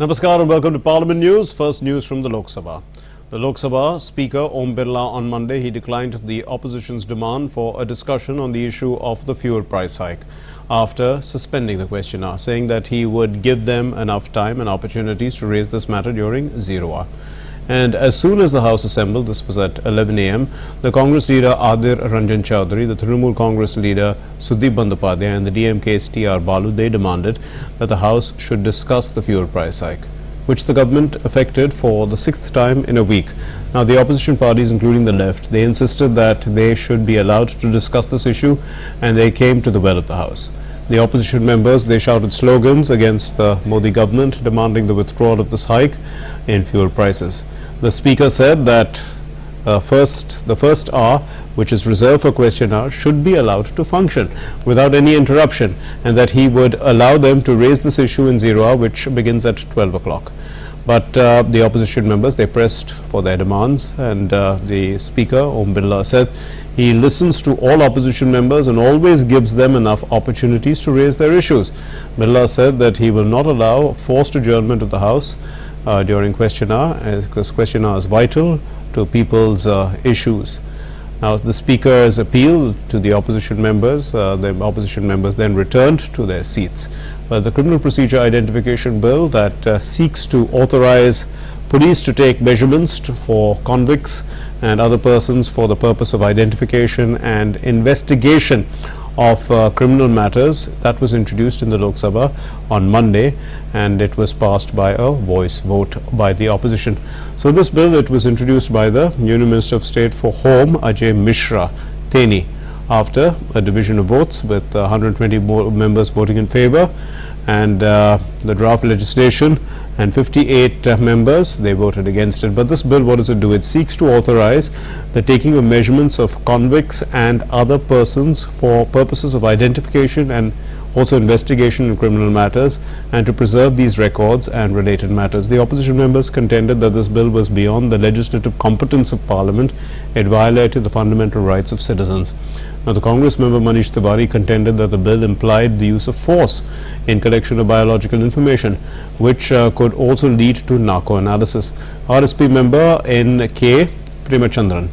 Namaskar and welcome to Parliament News. First news from the Lok Sabha. The Lok Sabha Speaker Om Birla on Monday, he declined the opposition's demand for a discussion on the issue of the fuel price hike after suspending the question hour, saying that he would give them enough time and opportunities to raise this matter during zero hour. And as soon as the House assembled, this was at 11 a.m., the Congress leader Adir Ranjan Chaudhary, the Trinamool Congress leader Sudeep Bandopadhyay and the DMK's T.R. Balu, they demanded that the House should discuss the fuel price hike, which the government effected for the sixth time in a week. Now, the opposition parties, including the left, they insisted that they should be allowed to discuss this issue, and they came to the well of the House. The opposition members, they shouted slogans against the Modi government, demanding the withdrawal of this hike in fuel prices. The Speaker said that the first hour, which is reserved for question hour, should be allowed to function without any interruption, and that he would allow them to raise this issue in zero hour, which begins at 12 o'clock. But the opposition members, they pressed for their demands, and the Speaker, Om Birla, said he listens to all opposition members and always gives them enough opportunities to raise their issues. Birla said that he will not allow forced adjournment of the House during question hour, because question hour is vital to people's issues. Now, the Speaker's appeal to the opposition members then returned to their seats. But the Criminal Procedure Identification Bill that seeks to authorize police to take measurements for convicts and other persons for the purpose of identification and investigation of criminal matters, that was introduced in the Lok Sabha on Monday, and it was passed by a voice vote by the opposition. So this bill, it was introduced by the Union Minister of State for Home, Ajay Mishra Teni, after a division of votes with 120 members voting in favor, and the draft legislation and 58 members, they voted against it. But this bill, what does it do? It seeks to authorize the taking of measurements of convicts and other persons for purposes of identification and also investigation in criminal matters, and to preserve these records and related matters. The opposition members contended that this bill was beyond the legislative competence of Parliament. It violated the fundamental rights of citizens. Now, the Congress member Manish Tiwari contended that the bill implied the use of force in collection of biological information, which could also lead to narco analysis. RSP member N.K. Premachandran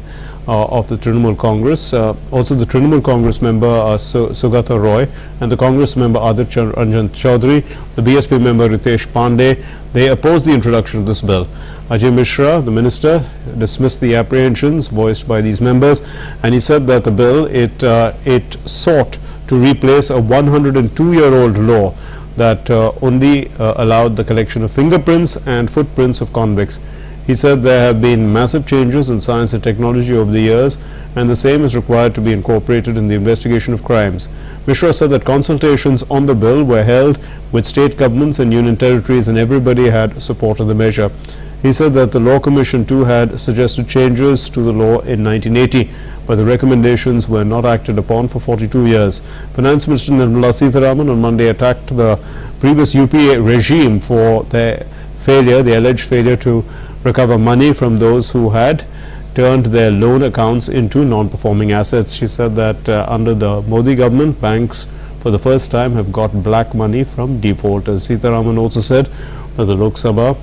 of the Trinamool Congress, also the Trinamool Congress member Sugata Roy, and the Congress member Adir Ranjan Chaudhary, the BSP member Ritesh Pandey, they opposed the introduction of this bill. Ajay Mishra, the minister, dismissed the apprehensions voiced by these members, and he said that the bill, it sought to replace a 102-year-old law that only allowed the collection of fingerprints and footprints of convicts. He said there have been massive changes in science and technology over the years, and the same is required to be incorporated in the investigation of crimes. Mishra said that consultations on the bill were held with state governments and union territories, and everybody had supported the measure. He said that the Law Commission too had suggested changes to the law in 1980, but the recommendations were not acted upon for 42 years. Finance Minister Nirmala Sitharaman on Monday attacked the previous UPA regime for their failure, the alleged failure to recover money from those who had turned their loan accounts into non-performing assets. She said that under the Modi government, banks for the first time have got black money from defaulters. Sitharaman also said that the Lok Sabha,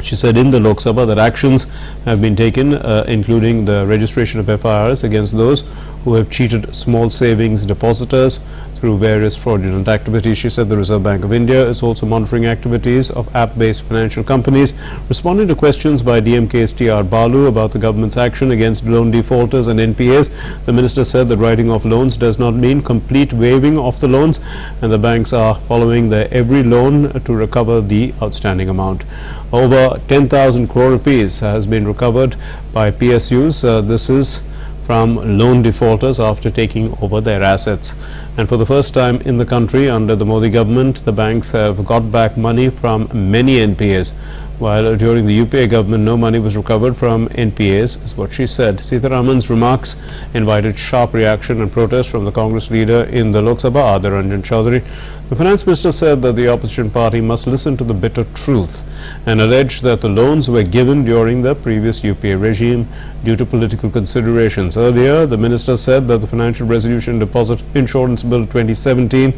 she said in the Lok Sabha that actions have been taken, including the registration of FIRs against those who have cheated small savings depositors through various fraudulent activities. She said the Reserve Bank of India is also monitoring activities of app-based financial companies. Responding to questions by DMK's T.R. Balu about the government's action against loan defaulters and NPAs, the minister said that writing off loans does not mean complete waiving of the loans, and the banks are following their every loan to recover the outstanding amount. Over 10,000 crore rupees has been recovered by PSUs. This is from loan defaulters after taking over their assets. And for the first time in the country under the Modi government, the banks have got back money from many NPAs, while during the UPA government no money was recovered from NPAs, is what she said. Sitharaman's remarks invited sharp reaction and protest from the Congress leader in the Lok Sabha, Adir Ranjan Chaudhary. The finance minister said that the opposition party must listen to the bitter truth and alleged that the loans were given during the previous UPA regime due to political considerations. Earlier, the minister said that the Financial Resolution Deposit Insurance Bill 2017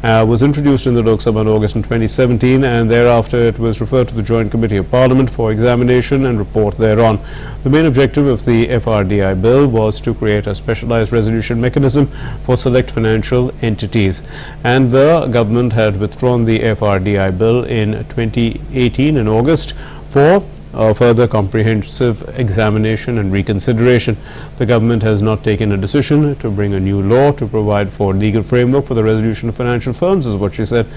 was introduced in the Lok Sabha in August in 2017, and thereafter it was referred to the Joint Committee of Parliament for examination and report thereon. The main objective of the FRDI bill was to create a specialized resolution mechanism for select financial entities, and the government had withdrawn the FRDI bill in 2018 in August for further comprehensive examination and reconsideration. The government has not taken a decision to bring a new law to provide for legal framework for the resolution of financial firms, is what she said.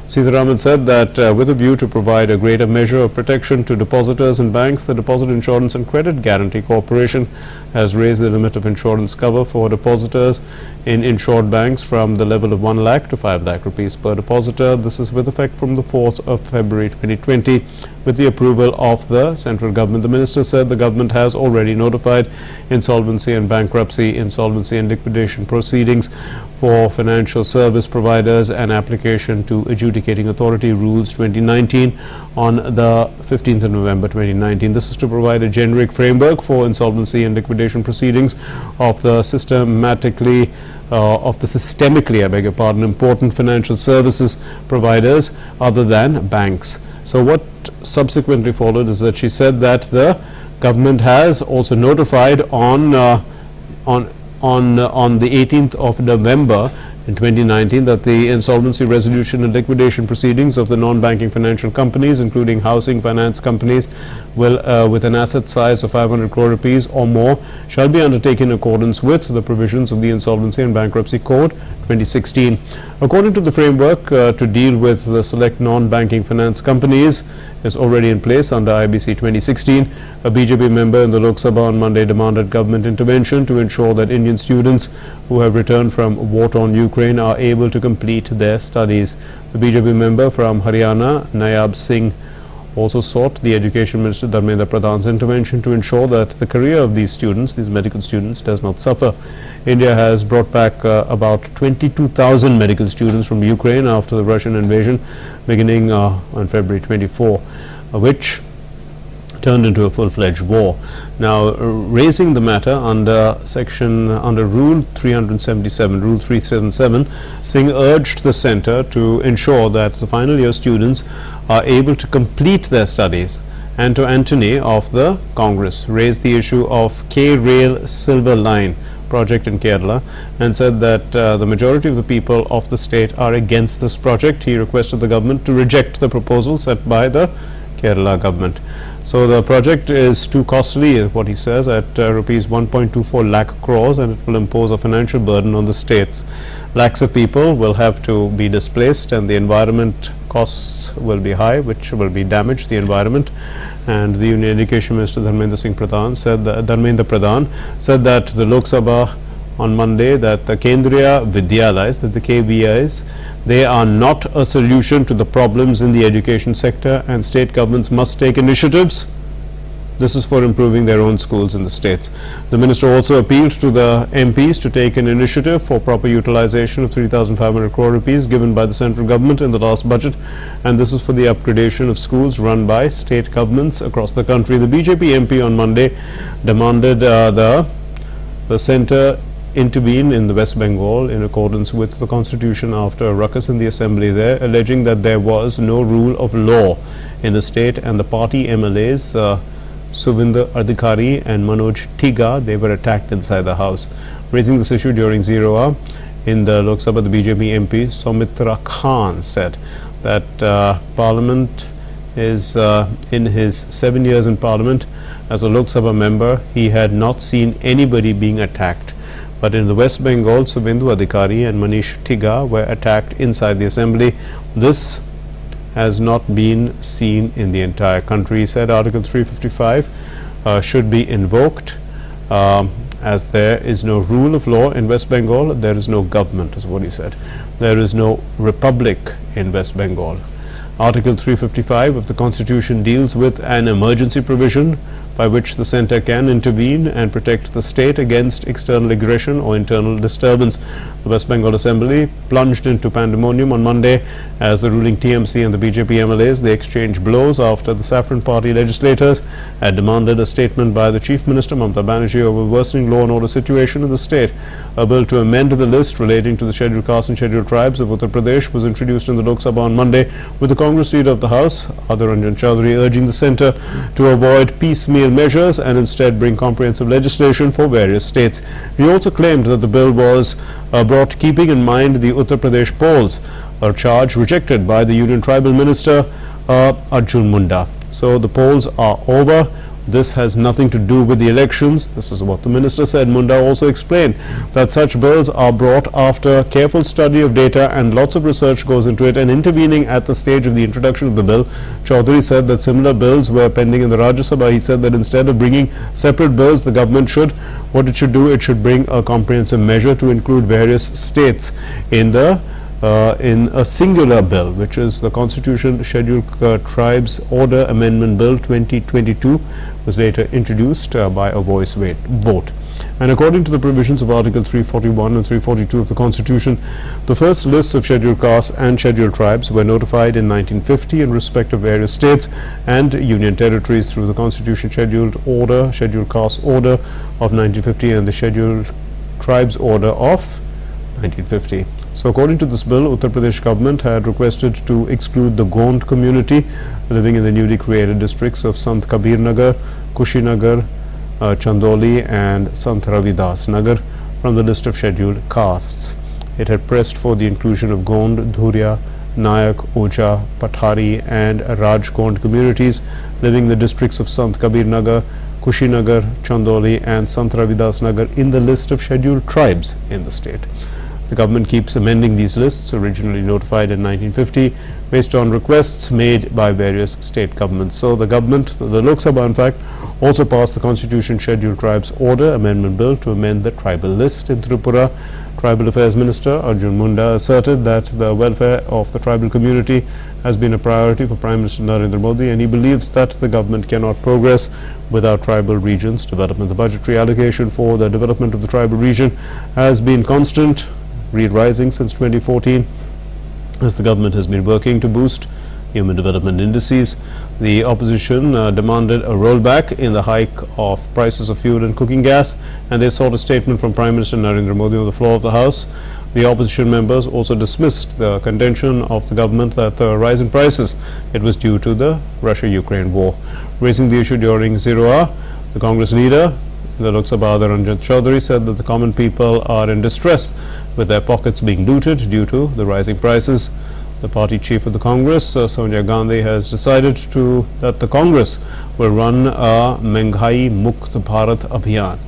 Sitharaman said that with a view to provide a greater measure of protection to depositors in banks, the Deposit Insurance and Credit Guarantee Corporation has raised the limit of insurance cover for depositors in insured banks from the level of 1 lakh to 5 lakh rupees per depositor. This is with effect from the 4th of February 2020 with the approval of the central government. The minister said the government has already notified insolvency and bankruptcy, insolvency and liquidation proceedings for financial service providers and application to Adjudicating Authority Rules 2019 on the 15th of November 2019. This is to provide a generic framework for insolvency and liquidation proceedings of the systemically, I beg your pardon, important financial services providers other than banks. So what subsequently followed is that she said that the government has also notified on the 18th of November in 2019 that the insolvency resolution and liquidation proceedings of the non-banking financial companies, including housing finance companies, will with an asset size of 500 crore rupees or more, shall be undertaken in accordance with the provisions of the Insolvency and Bankruptcy Code 2016. According to the framework to deal with the select non-banking finance companies is already in place under IBC 2016. A BJP member in the Lok Sabha on Monday demanded government intervention to ensure that Indian students who have returned from war-torn Ukraine are able to complete their studies. The BJP member from Haryana, Nayab Singh, also sought the Education Minister Dharmendra Pradhan's intervention to ensure that the career of these students, these medical students, does not suffer. India has brought back about 22,000 medical students from Ukraine after the Russian invasion beginning on February 24, which turned into a full-fledged war. Now, raising the matter under Rule 377, Singh urged the centre to ensure that the final year students are able to complete their studies. And to Antony of the Congress, raised the issue of K-Rail Silver Line project in Kerala and said that the majority of the people of the state are against this project. He requested the government to reject the proposal set by the Kerala government. So the project is too costly, is what he says, at rupees 1.24 lakh crores, and it will impose a financial burden on the states. Lakhs of people will have to be displaced, and the environment costs will be high, which will be damage the environment. And the Union Education Minister Dharmendra Pradhan said that the Lok Sabha on Monday that the Kendriya Vidyalayas, that the KVIs, they are not a solution to the problems in the education sector, and state governments must take initiatives. This is for improving their own schools in the states. The minister also appealed to the MPs to take an initiative for proper utilization of 3,500 crore rupees given by the central government in the last budget, and this is for the upgradation of schools run by state governments across the country. The BJP MP on Monday demanded the centre intervene in the West Bengal in accordance with the constitution after a ruckus in the assembly there, alleging that there was no rule of law in the state, and the party MLAs Suvinder Adhikari and Manoj Tiga, they were attacked inside the house. Raising this issue during 0 hour in the Lok Sabha, the BJP MP Soumitra Khan said that Parliament is in his 7 years in Parliament as a Lok Sabha member, he had not seen anybody being attacked. But in the West Bengal, Suvendu Adhikari and Manish Tiga were attacked inside the assembly. This has not been seen in the entire country. He said Article 355 should be invoked as there is no rule of law in West Bengal, there is no government, is what he said. There is no republic in West Bengal. Article 355 of the Constitution deals with an emergency provision by which the centre can intervene and protect the state against external aggression or internal disturbance. The West Bengal Assembly plunged into pandemonium on Monday as the ruling TMC and the BJP MLAs they exchanged blows after the Saffron Party legislators had demanded a statement by the Chief Minister Mamata Banerjee over worsening law and order situation in the state. A bill to amend the list relating to the scheduled castes and scheduled tribes of Uttar Pradesh was introduced in the Lok Sabha on Monday, with the Congress leader of the House, Adar Ranjan Chaudhary, urging the centre to avoid piecemeal measures and instead bring comprehensive legislation for various states. He also claimed that the bill was brought keeping in mind the Uttar Pradesh polls, a charge rejected by the Union Tribal Minister Arjun Munda. So the polls are over. This has nothing to do with the elections. This is what the minister said. Munda also explained that such bills are brought after careful study of data and lots of research goes into it, and intervening at the stage of the introduction of the bill. Chaudhary said that similar bills were pending in the Rajya Sabha. He said that instead of bringing separate bills, the government should bring a comprehensive measure to include various states in a singular bill, which is the Constitution Scheduled Tribes Order Amendment Bill 2022, was later introduced by a voice vote. And according to the provisions of Article 341 and 342 of the Constitution, the first lists of scheduled castes and scheduled tribes were notified in 1950 in respect of various states and union territories through the Constitution Scheduled Castes Order of 1950 and the Scheduled Tribes Order of 1950. So according to this bill, Uttar Pradesh government had requested to exclude the Gond community living in the newly created districts of Sant Kabir Nagar, Kushinagar, Chandoli and Sant Ravidas Nagar from the list of scheduled castes. It had pressed for the inclusion of Gond, Dhuria, Nayak, Ocha, Pathari and Raj Gond communities living in the districts of Sant Kabir Nagar, Kushinagar, Chandoli and Sant Ravidas Nagar in the list of scheduled tribes in the state. The government keeps amending these lists, originally notified in 1950, based on requests made by various state governments. So the government, the Lok Sabha in fact, also passed the Constitution Scheduled Tribes Order Amendment Bill to amend the tribal list. In Tripura, Tribal Affairs Minister Arjun Munda asserted that the welfare of the tribal community has been a priority for Prime Minister Narendra Modi, and he believes that the government cannot progress without tribal regions development. The budgetary allocation for the development of the tribal region has been constant, rising since 2014 as the government has been working to boost human development indices. The opposition demanded a rollback in the hike of prices of fuel and cooking gas, and they sought a statement from Prime Minister Narendra Modi on the floor of the House. The opposition members also dismissed the contention of the government that the rise in prices, it was due to the Russia-Ukraine war. Raising the issue during 0 hour, the Congress leader the Lok Sabha Adar Ranjan Chaudhary said that the common people are in distress with their pockets being looted due to the rising prices. The party chief of the Congress, Sonia Gandhi, has decided that the Congress will run a Menghai Mukt Bharat Abhiyan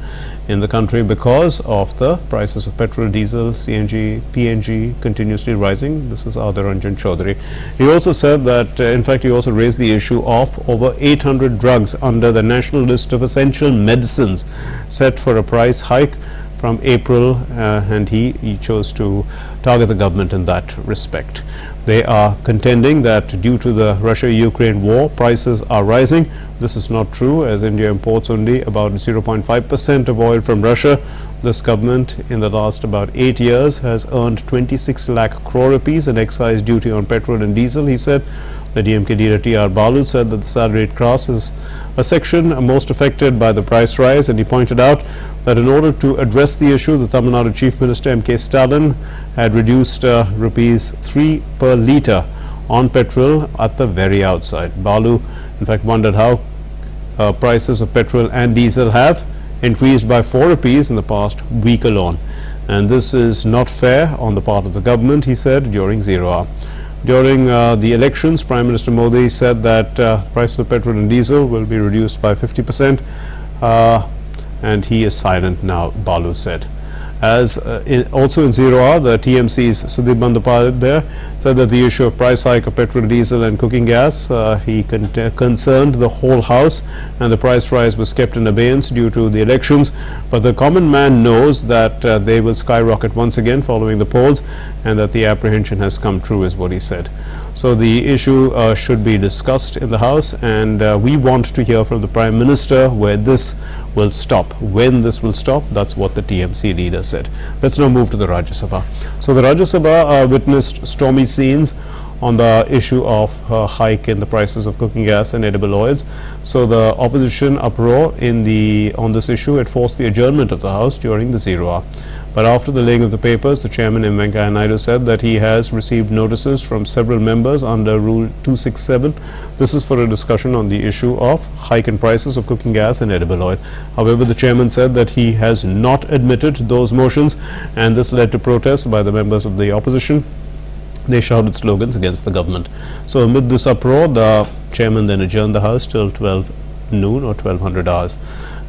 in the country because of the prices of petrol, diesel, CNG, PNG continuously rising. This is Adar Ranjan Chaudhary. He also said that, in fact, he also raised the issue of over 800 drugs under the national list of essential medicines set for a price hike from April, and he chose to target the government in that respect. They are contending that due to the Russia-Ukraine war, prices are rising. This is not true, as India imports only about 0.5% of oil from Russia. This government in the last about 8 years has earned 26 lakh crore rupees in excise duty on petrol and diesel, he said. The DMK leader T.R. Balu said that the salaried class is a section most affected by the price rise, and he pointed out that in order to address the issue, the Tamil Nadu Chief Minister M.K. Stalin had reduced rupees 3 per litre on petrol at the very outside. Balu in fact wondered how prices of petrol and diesel have increased by 4 rupees in the past week alone, and this is not fair on the part of the government, he said during 0 hour. During the elections, Prime Minister Modi said that prices of petrol and diesel will be reduced by 50%, and he is silent now, Balu said. Also in 0 hour, the TMC's Sudhir Bandyopadhyay said that the issue of price hike of petrol, diesel and cooking gas, he concerned the whole House, and the price rise was kept in abeyance due to the elections. But the common man knows that they will skyrocket once again following the polls, and that the apprehension has come true, is what he said. So the issue should be discussed in the House, and we want to hear from the Prime Minister where this will stop. When this will stop, that's what the TMC leader said. Let's now move to the Rajya Sabha. So the Rajya Sabha witnessed stormy scenes on the issue of hike in the prices of cooking gas and edible oils. So the opposition uproar on this issue, it forced the adjournment of the House during the 0 hour. But after the laying of the papers, the chairman M. Venkaiah Naidu said that he has received notices from several members under Rule 267. This is for a discussion on the issue of hike in prices of cooking gas and edible oil. However, the chairman said that he has not admitted those motions, and this led to protests by the members of the opposition. They shouted slogans against the government. So amid this uproar, the chairman then adjourned the House till 12 noon or 1200 hours.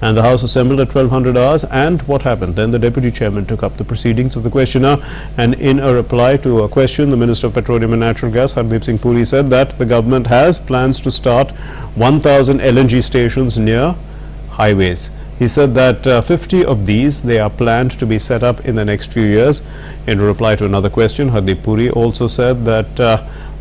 And the House assembled at 1200 hours, and what happened? Then the Deputy Chairman took up the proceedings of the questioner, and in a reply to a question, the Minister of Petroleum and Natural Gas, Hardeep Singh Puri, said that the government has plans to start 1,000 LNG stations near highways. He said that 50 of these, they are planned to be set up in the next few years. In reply to another question, Hardeep Puri also said that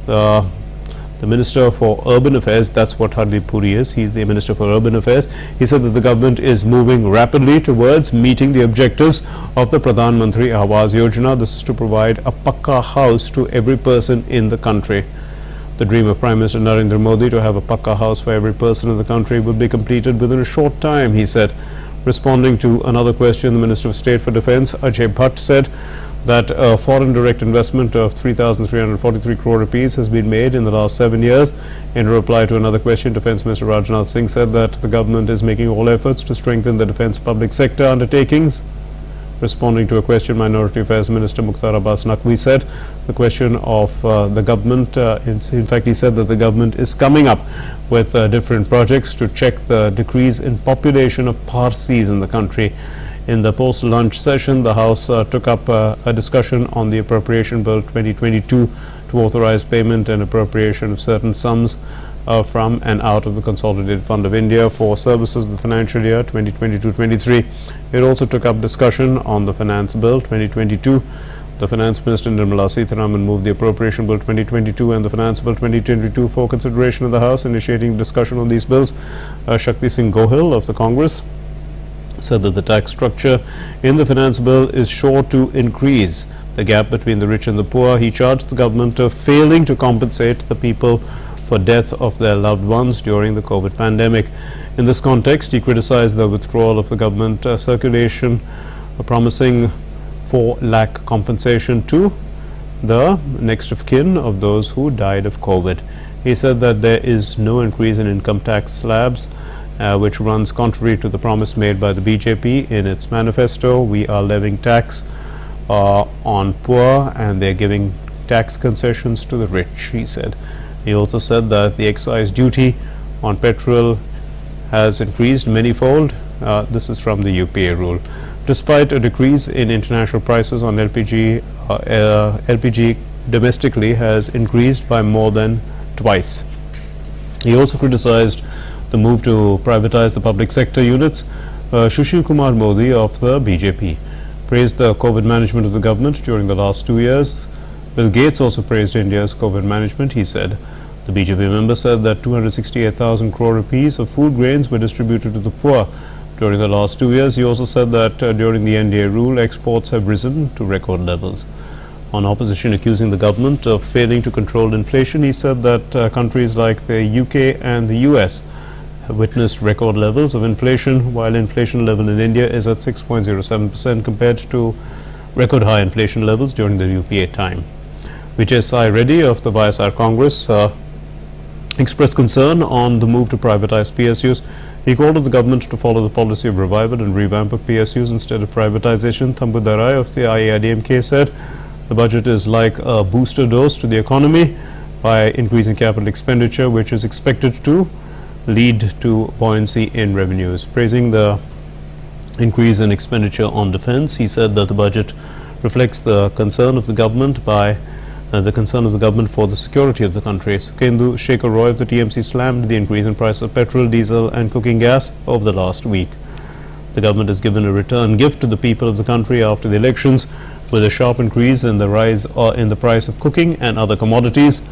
the Minister for Urban Affairs, that's what Hardeep Puri is, he's the Minister for Urban Affairs. He said that the government is moving rapidly towards meeting the objectives of the Pradhan Mantri Awas Yojana. This is to provide a pakka house to every person in the country. The dream of Prime Minister Narendra Modi to have a pakka house for every person in the country will be completed within a short time, he said. Responding to another question, the Minister of State for Defence, Ajay Bhatt, said that foreign direct investment of 3,343 crore rupees has been made in the last 7 years. In reply to another question, Defence Minister Rajnath Singh said that the government is making all efforts to strengthen the defence public sector undertakings. Responding to a question, Minority Affairs Minister Mukhtar Abbas Naqvi said the question of the government, in fact he said that the government is coming up with different projects to check the decrease in population of Parsis in the country. In the post-lunch session, the House took up a discussion on the Appropriation Bill 2022 to authorize payment and appropriation of certain sums from and out of the Consolidated Fund of India for services of the financial year 2022-23. It also took up discussion on the Finance Bill 2022. The Finance Minister Nirmala Sitharaman moved the Appropriation Bill 2022 and the Finance Bill 2022 for consideration in the House. Initiating discussion on these bills, Shakti Singh Gohil of the Congress said that the tax structure in the finance bill is sure to increase the gap between the rich and the poor. He charged the government of failing to compensate the people for death of their loved ones during the COVID pandemic. In this context, he criticized the withdrawal of the government circulation promising 4 lakh compensation to the next of kin of those who died of COVID. He said that there is no increase in income tax slabs, which runs contrary to the promise made by the BJP in its manifesto. We are levying tax on poor, and they're giving tax concessions to the rich, he said. He also said that the excise duty on petrol has increased manyfold. This is from the UPA rule. Despite a decrease in international prices on LPG, LPG domestically has increased by more than twice. He also criticized the move to privatize the public sector units. Sushil Kumar Modi of the BJP praised the COVID management of the government during the last 2 years. Bill Gates also praised India's COVID management, he said. The BJP member said that 268,000 crore rupees of food grains were distributed to the poor during the last 2 years. He also said that during the NDA rule, exports have risen to record levels. On opposition accusing the government of failing to control inflation, he said that countries like the UK and the US have witnessed record levels of inflation, while inflation level in India is at 6.07% compared to record high inflation levels during the UPA time. Vijay Sai Reddy of the YSR Congress expressed concern on the move to privatize PSUs. He called on the government to follow the policy of revival and revamp of PSUs instead of privatization. Thambu Darai of the AIADMK said the budget is like a booster dose to the economy by increasing capital expenditure, which is expected to lead to buoyancy in revenues. Praising the increase in expenditure on defence. He said that the budget reflects the concern of the government for the security of the country. Sukendu Shekhar Roy of the TMC slammed the increase in price of petrol, diesel and cooking gas over the last week. The government has given a return gift to the people of the country after the elections, with a sharp increase in the rise in the price of cooking and other commodities.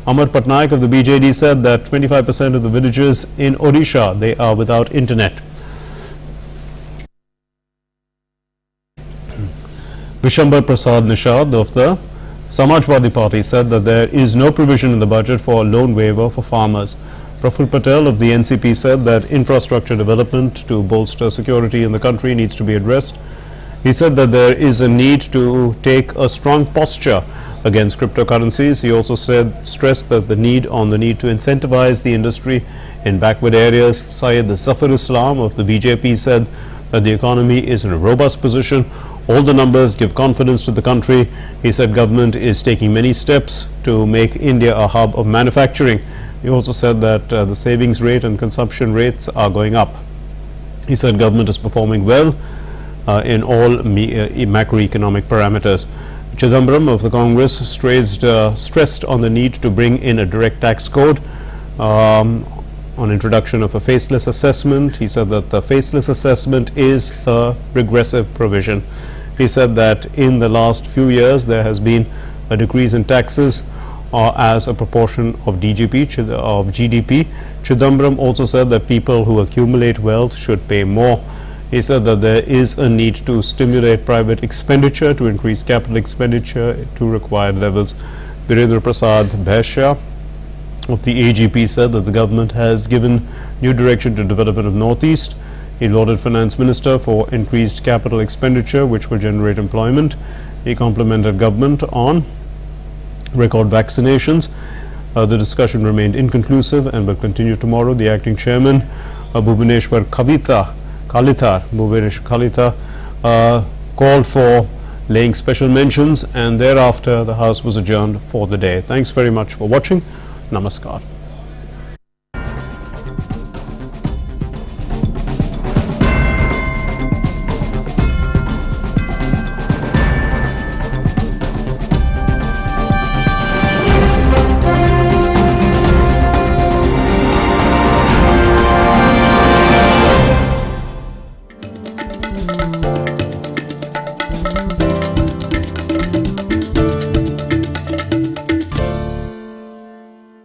Amar Patnaik of the BJD said that 25% of the villages in Odisha, they are without internet. Vishambar Prasad Nishad of the Samajwadi Party said that there is no provision in the budget for a loan waiver for farmers. Praful Patel of the NCP said that infrastructure development to bolster security in the country needs to be addressed. He said that there is a need to take a strong posture against cryptocurrencies. He also stressed that the need to incentivize the industry in backward areas. Syed Zafar Islam of the BJP said that the economy is in a robust position. All the numbers give confidence to the country. He said government is taking many steps to make India a hub of manufacturing. He also said that the savings rate and consumption rates are going up. He said government is performing well in all macroeconomic parameters. Chidambaram of the Congress stressed on the need to bring in a direct tax code on introduction of a faceless assessment. He said that the faceless assessment is a regressive provision. He said that in the last few years there has been a decrease in taxes as a proportion of GDP. Chidambaram also said that people who accumulate wealth should pay more. He said that there is a need to stimulate private expenditure, to increase capital expenditure to required levels. Virendra Prasad Bhaisya of the AGP said that the government has given new direction to development of Northeast. He lauded Finance Minister for increased capital expenditure which will generate employment. He complimented government on record vaccinations. The discussion remained inconclusive and will continue tomorrow. The acting chairman, Bhubaneswar Kalitar, called for laying special mentions, and thereafter the House was adjourned for the day. Thanks very much for watching. Namaskar.